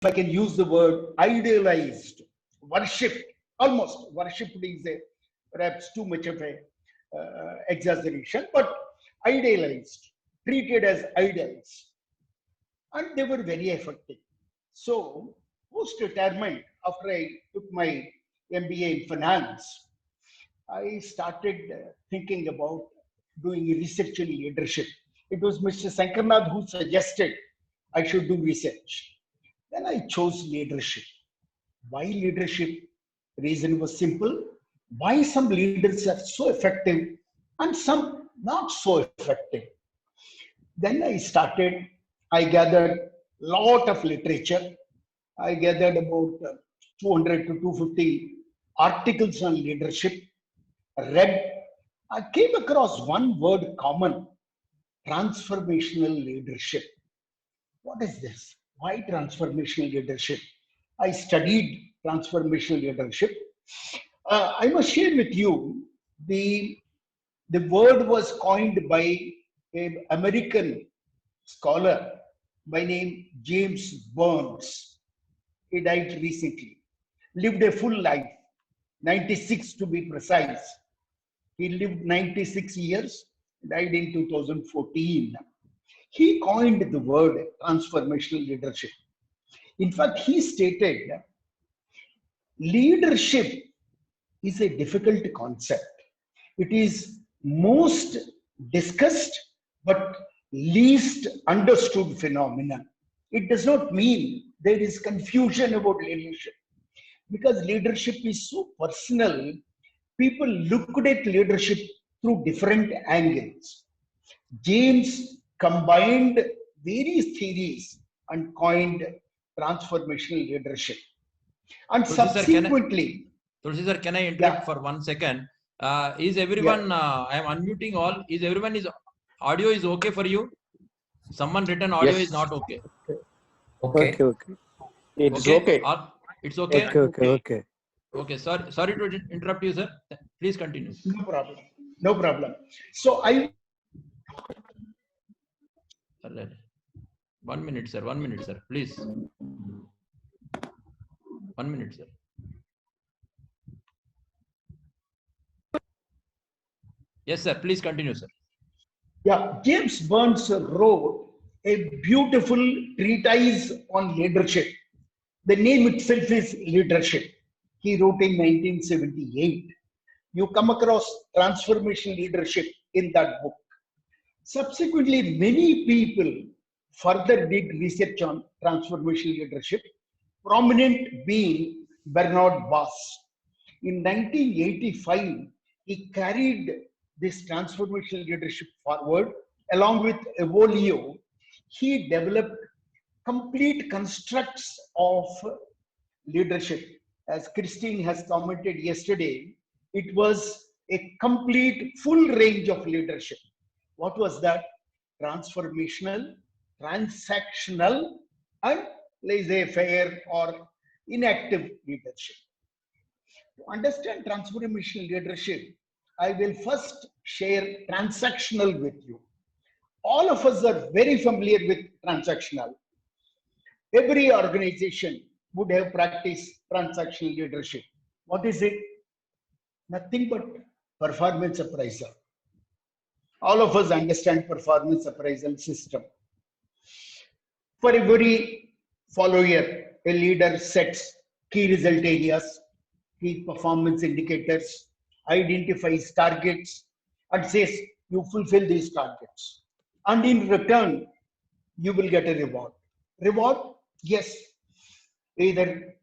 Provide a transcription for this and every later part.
I can use the word idealized, worshipped, almost worshipped is perhaps too much of a exaggeration, but idealized, treated as idols, and they were very effective. So, post-retirement, after I took my MBA in finance, I started thinking about doing research in leadership. It was Mr. Sankarnath who suggested I should do research. Then I chose leadership. Why leadership? Reason was simple. Why some leaders are so effective and some not so effective. Then I gathered lot of literature. I gathered about 200 to 250 articles on leadership, read. I came across one word common: transformational leadership. What is this? Why transformational leadership? I studied transformational leadership. I must share with you the the word was coined by an American scholar by name James Burns. He died recently. Lived a full life, 96 to be precise. He lived 96 years, died in 2014. He coined the word transformational leadership. In fact, he stated leadership is a difficult concept. It is most discussed but least understood phenomenon. It does not mean there is confusion about leadership, because leadership is so personal. People looked at leadership through different angles. James combined various theories and coined transformational leadership. And subsequently, Tulsi sir, can I interrupt for 1 second? Is everyone, I am unmuting all. Is everyone, audio is okay for you? Someone written audio is not okay. Okay. It's okay. It's okay. Okay. Okay. Sorry to interrupt you, sir. Please continue. No problem. No problem. So 1 minute, sir. 1 minute, sir. Please. 1 minute, sir. Yes, sir. Please continue, sir. Yeah, James Burns wrote a beautiful treatise on leadership. The name itself is Leadership. He wrote in 1978. You come across transformation leadership in that book. Subsequently, many people further did research on transformation leadership, prominent being Bernard Bass. In 1985, he carried this transformational leadership forward along with Evolio. He developed complete constructs of leadership. As Christine has commented yesterday, it was a complete full range of leadership. What was that? Transformational, transactional, and laissez-faire or inactive leadership. To understand transformational leadership, I will first share transactional with you. All of us are very familiar with transactional. Every organization would have practiced transactional leadership. What is it? Nothing but performance appraisal. All of us understand performance appraisal system. For every follower, a leader sets key result areas, key performance indicators, identifies targets, and says, you fulfill these targets. And in return, you will get a reward. Reward? Yes. Either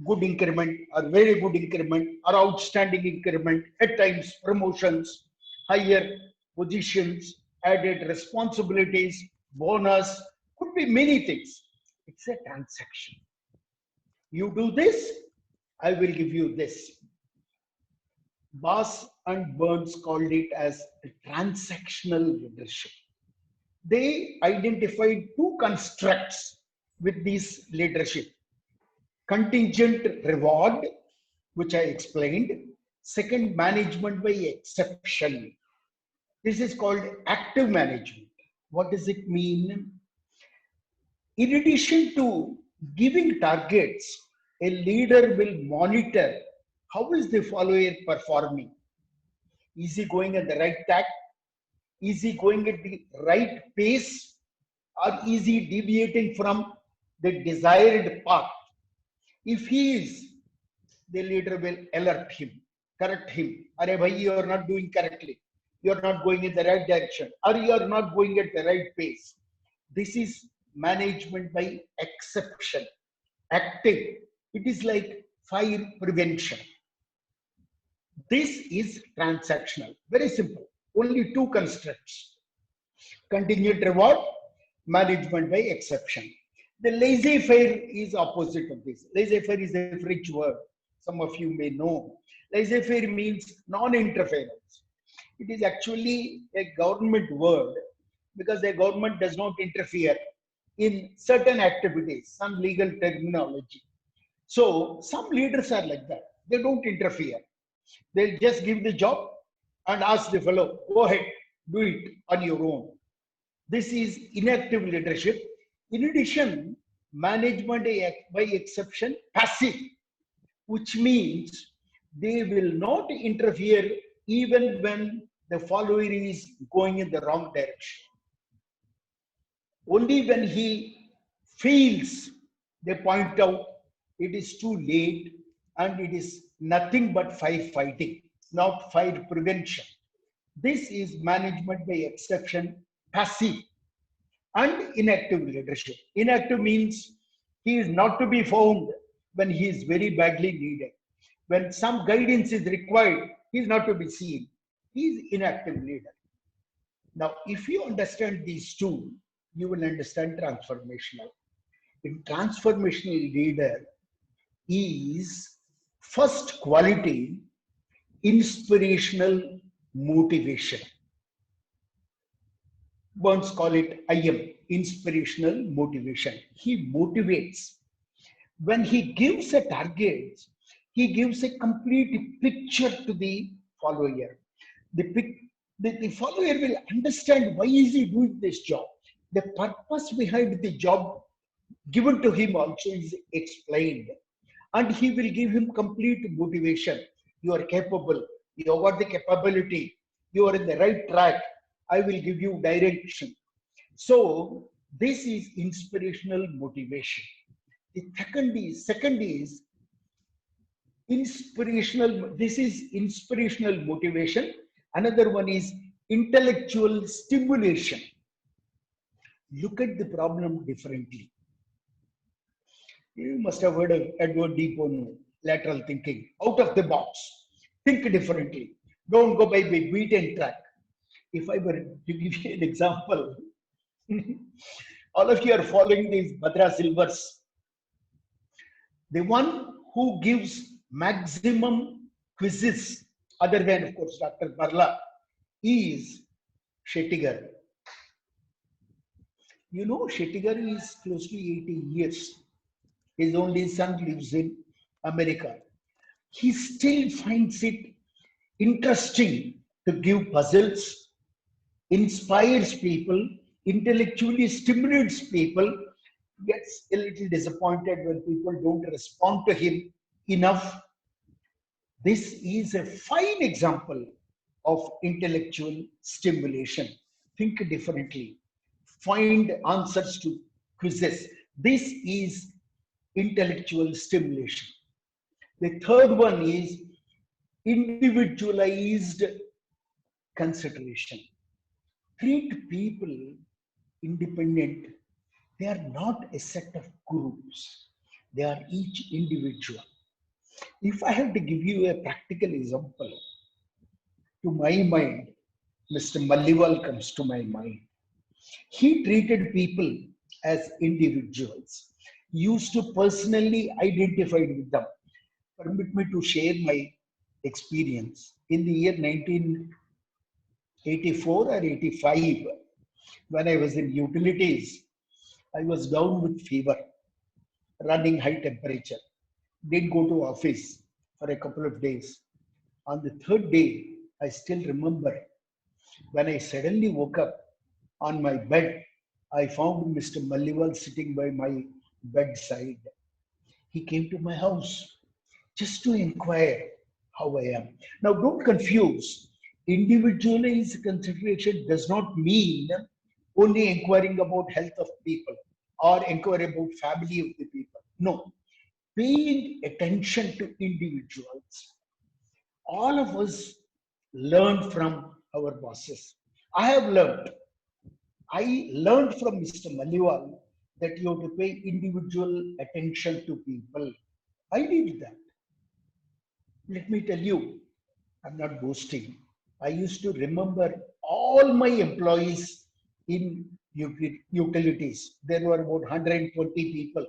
good increment or very good increment or outstanding increment, at times promotions, higher positions, added responsibilities, bonus, could be many things. It's a transaction. You do this, I will give you this. Bass and Burns called it as transactional leadership. They identified two constructs with this leadership: contingent reward, which I explained; second, management by exception. This is called active management. What does it mean? In addition to Giving targets, a leader will monitor how is the follower performing. Is he going at the right track? Is he going at the right pace? Or is he deviating from the desired path? If he is, the leader will alert him, correct him. Are bhai, you are not doing correctly. You are not going in the right direction, or you are not going at the right pace. This is management by exception. Active. It is like fire prevention. This is transactional. Very simple. Only two constructs. Continued reward, management by exception. The laissez-faire is opposite of this. Laissez-faire is a French word. Some of you may know. Laissez-faire means non-interference. It is actually a government word because the government does not interfere in certain activities, some legal terminology. So some leaders are like that. They don't interfere. They'll just give the job and ask the fellow, go ahead, do it on your own. This is inactive leadership. In addition, management by exception, passive, which means they will not interfere even when the follower is going in the wrong direction. Only when he feels, they point out it is too late and it is nothing but firefighting, not fire prevention. This is management by exception, passive and inactive leadership. Inactive means he is not to be found when he is very badly needed. When some guidance is required, he is not to be seen. He is inactive leader. Now, if you understand these two, you will understand transformational. In transformational leader is first quality, inspirational motivation. Burns call it IM, inspirational motivation. He motivates. When he gives a target, he gives a complete picture to the follower. The follower will understand why is he doing this job. The purpose behind the job given to him also is explained. And he will give him complete motivation. You are capable. You have got the capability. You are in the right track. I will give you direction. So this is inspirational motivation. The second is inspirational. This is inspirational motivation. Another one is intellectual stimulation. Look at the problem differently. You must have heard of Edward D. Bono, lateral thinking, out of the box. Think differently. Don't go by the beaten track. If I were to give you an example, all of you are following these Bhadra Silvers. The one who gives maximum quizzes, other than, of course, Dr. Barla, is Shettigar. You know, Shettigar is close to 80 years. His only son lives in America. He still finds it interesting to give puzzles, inspires people, intellectually stimulates people, gets a little disappointed when people don't respond to him enough. This is a fine example of intellectual stimulation. Think differently. Find answers to quizzes. This is intellectual stimulation. The third one is individualized consideration. Treat people independent. They are not a set of groups. They are each individual. If I have to give you a practical example, to my mind, Mr. Malliwal comes to my mind. He treated people as individuals, used to personally identify with them. Permit me to share my experience. In the year 1984 or 85, when I was in utilities, I was down with fever, running high temperature. Didn't go to office for a couple of days. On the third day, I still remember when I suddenly woke up on my bed, I found Mr. Malliwal sitting by my bedside. He came to my house just to inquire how I am. Now, don't confuse. Individualized consideration does not mean only inquiring about health of people or inquire about family of the people. No, paying attention to individuals. All of us learn from our bosses. I have learned. I learned from Mr. Maliwal that you have to pay individual attention to people. I did that. Let me tell you, I'm not boasting. I used to remember all my employees in utilities. There were about 120 people.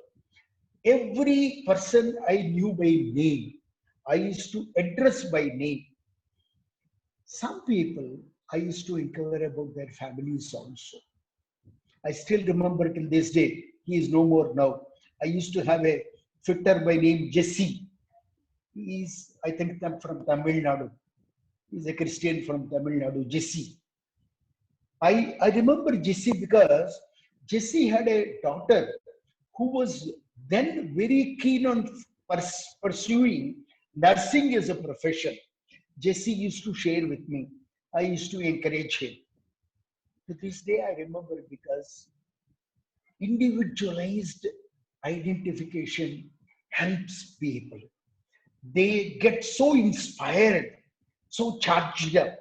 Every person I knew by name. I used to address by name. Some people I used to inquire about their families also. I still remember till this day. He is no more now. I used to have a fitter by name Jesse. He is, I think, from Tamil Nadu. He's a Christian from Tamil Nadu, Jesse. I remember Jesse because Jesse had a daughter who was then very keen on pursuing nursing as a profession. Jesse used to share with me. I used to encourage him. To this day, I remember because individualized identification helps people. They get so inspired, so charged up.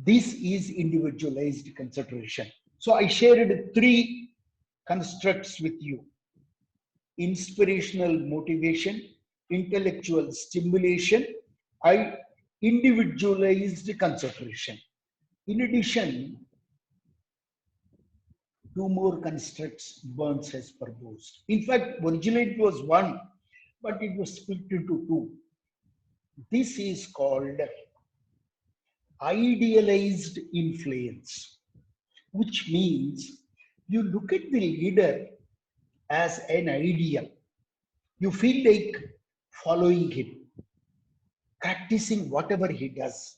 This is individualized consideration. So I shared 3 constructs with you: inspirational motivation, intellectual stimulation, individualized consideration. In addition, 2 more constructs Burns has proposed. In fact, originally it was 1, but it was split into 2. This is called idealized influence, which means you look at the leader as an ideal. You feel like following him, practicing whatever he does.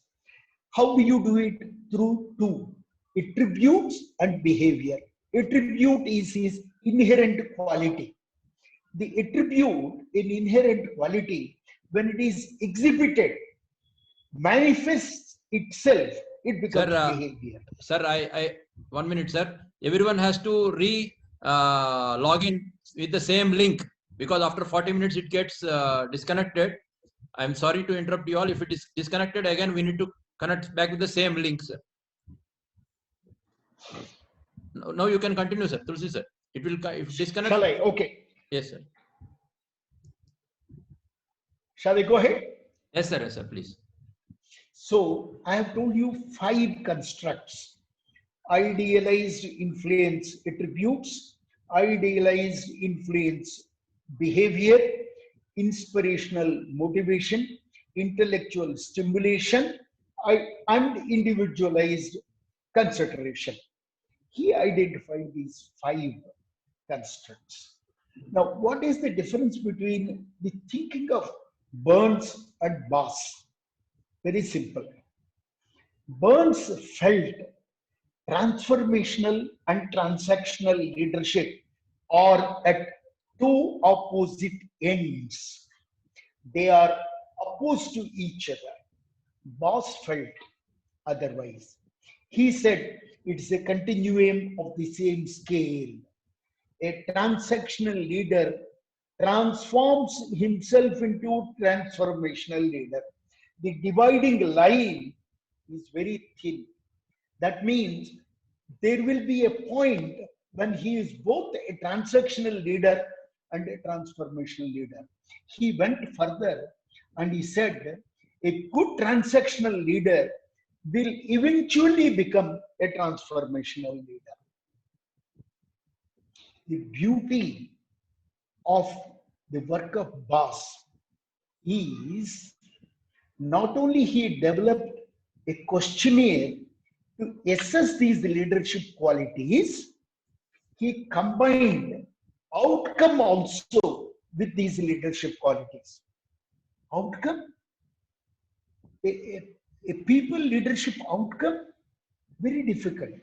How do you do it? Through 2 attributes and behavior. Attribute is his inherent quality. The attribute in inherent quality, when it is exhibited, manifests itself, it becomes behavior. Sir, I 1 minute, sir. Everyone has to log in with the same link, because after 40 minutes it gets disconnected. I'm sorry to interrupt you all. If it is disconnected again, we need to connect back with the same link, sir. Now you can continue, sir. Tulsi, sir. It will disconnect. Shall I? Okay. Yes, sir. Shall I go ahead? Yes, sir. Yes, sir. Please. So I have told you 5 constructs: idealized influence attributes, idealized influence behavior, inspirational motivation, intellectual stimulation, and individualized consideration. He identified these 5 constructs. Now, what is the difference between the thinking of Burns and Boss? Very simple. Burns felt transformational and transactional leadership are at 2 opposite ends. They are opposed to each other. Boss felt otherwise. He said it's a continuum of the same scale. A transactional leader transforms himself into a transformational leader. The dividing line is very thin. That means there will be a point when he is both a transactional leader and a transformational leader. He went further and he said a good transactional leader will eventually become a transformational leader. The beauty of the work of Boss is not only he developed a questionnaire to assess these leadership qualities, he combined outcome also with these leadership qualities. Outcome? A people leadership outcome? Very difficult.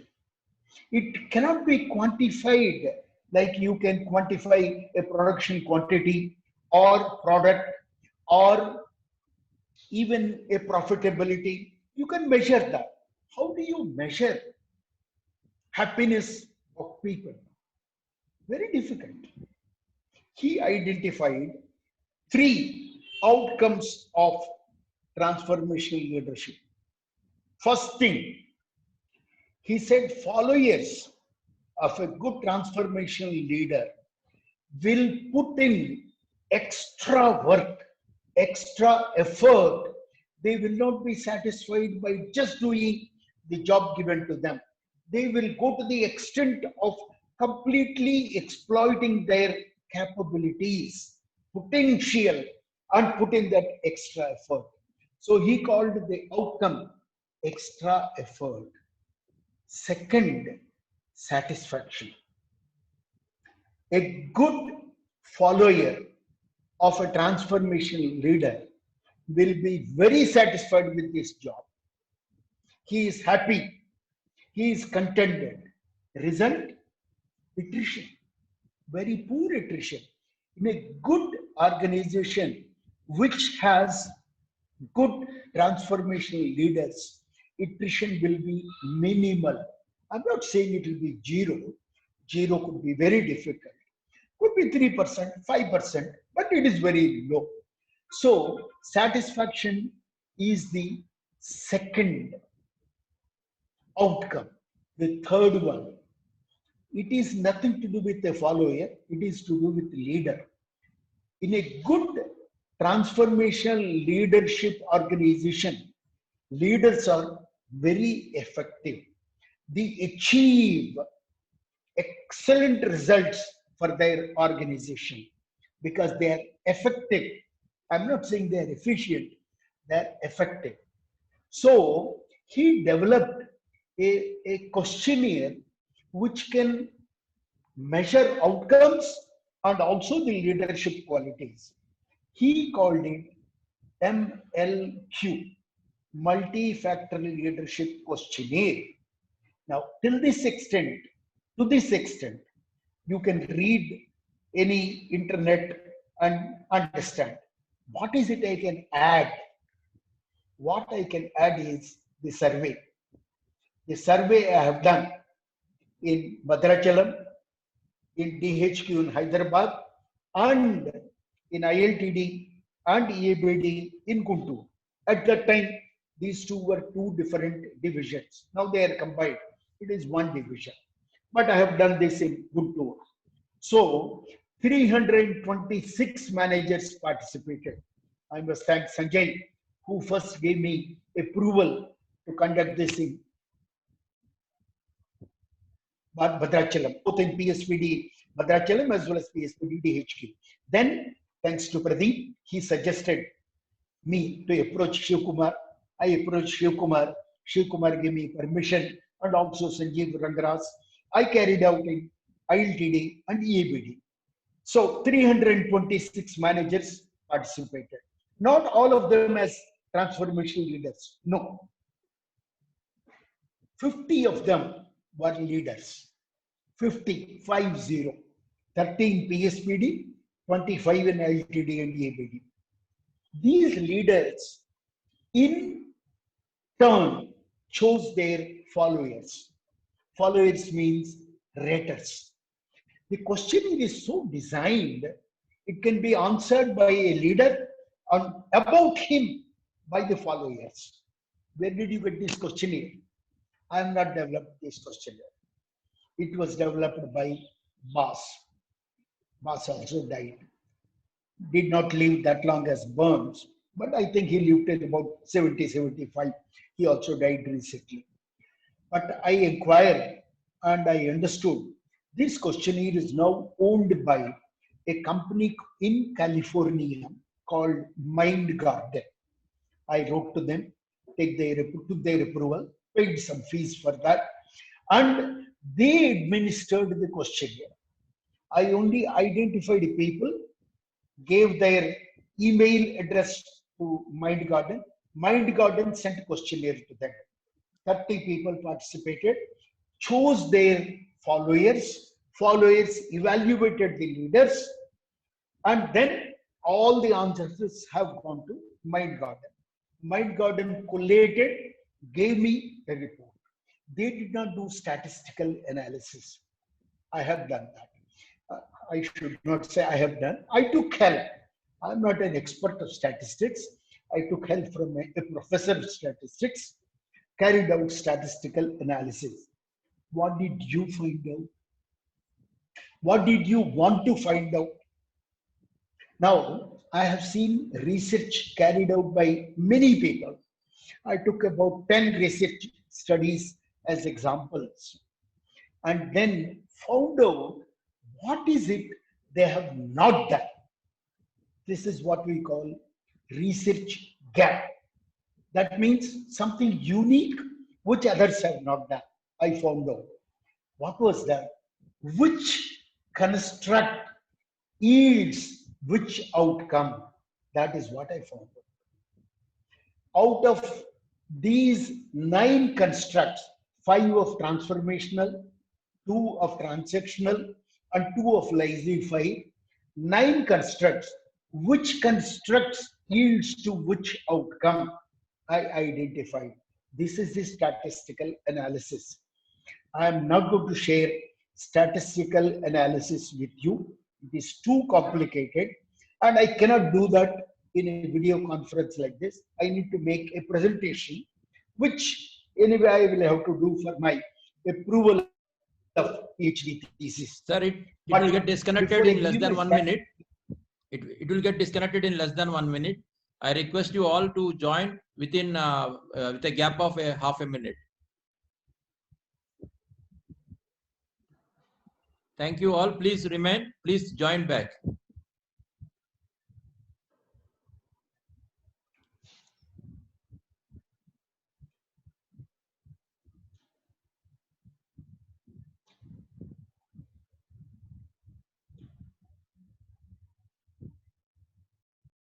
It cannot be quantified Like you can quantify a production quantity or product or even a profitability. You can measure that. How do you measure happiness of people? Very difficult. He identified three outcomes of transformational leadership. First thing, he said followers of a good transformational leader will put in extra work, extra effort. They will not be satisfied by just doing the job given to them. They will go to the extent of completely exploiting their capabilities, potential, and put in that extra effort. So he called the outcome extra effort. Second, satisfaction. A good follower of a transformational leader will be very satisfied with his job. He is happy. He is contented. Result? Attrition. Very poor attrition. In a good organization which has good transformational leaders, attrition will be minimal. I'm not saying it will be zero. Zero could be very difficult. Could be 3%, 5%, but it is very low. So satisfaction is the second outcome. The third one, it is nothing to do with a follower, it is to do with the leader. In a good transformational leadership organization, leaders are very effective. They achieve excellent results for their organization because they are effective. I'm not saying they are efficient, they are effective. So he developed a questionnaire which can measure outcomes and also the leadership qualities. He called it MLQ, Multi-Factor Leadership Questionnaire. Now, to this extent, you can read any internet and understand. What is it I can add? What I can add is the survey. The survey I have done in Bhadrachalam, in DHQ in Hyderabad, and in ILTD and EABD in Guntur. At that time, these two were two different divisions. Now they are combined. It is one division. But I have done this in Guntur. So 326 managers participated. I must thank Sanjay, who first gave me approval to conduct this in Bhadrachalam, both in PSPD Bhadrachalam as well as PSPD DHQ. Then, thanks to Pradeep, he suggested me to approach Shiv Kumar. I approached Shiv Kumar. Shiv Kumar gave me permission, and also Sanjeev Rangaras. I carried out in ILTD and EABD. So 326 managers participated. Not all of them as transformational leaders. No. 50 of them were leaders. 50, 13 PSPD, 25 in ILTD and EABD. These leaders in turn chose their followers. Followers means raters. The questionnaire is so designed, it can be answered by a leader and about him by the followers. Where did you get this questionnaire? I have not developed this questionnaire. It was developed by Boss. Boss also died. Did not live that long as Burns, but I think he lived till about 70, 75. He also died recently. But I inquired and I understood this questionnaire is now owned by a company in California called Mind Garden. I wrote to them, took their approval, paid some fees for that, and they administered the questionnaire. I only identified people, gave their email address to Mind Garden. Mind Garden sent questionnaire to them. 30 people participated, chose their followers, followers evaluated the leaders, and then all the answers have gone to Mind Garden. Mind Garden collated, gave me a report. They did not do statistical analysis. I have done that. I should not say I have done. I took help. I'm not an expert of statistics. I took help from a professor of statistics, carried out statistical analysis. What did you find out? What did you want to find out? Now, I have seen research carried out by many people. I took about 10 research studies as examples and then found out what is it they have not done. This is what we call research gap. That means something unique which others have not done. I found out. What was that? Which construct yields which outcome? That is what I found out. Out of these 9 constructs, 5 of transformational, 2 of transactional, and 2 of laissez-faire, 9 constructs. Which constructs yields to which outcome? I identified. This is the statistical analysis. I am not going to share statistical analysis with you. It is too complicated, and I cannot do that in a video conference like this. I need to make a presentation, which anyway I will have to do for my approval of PhD thesis. Sir, it will get disconnected in less than 1 minute. It will get disconnected in less than 1 minute. I request you all to join within with a gap of half a minute. Thank you all. Please remain. Please join back.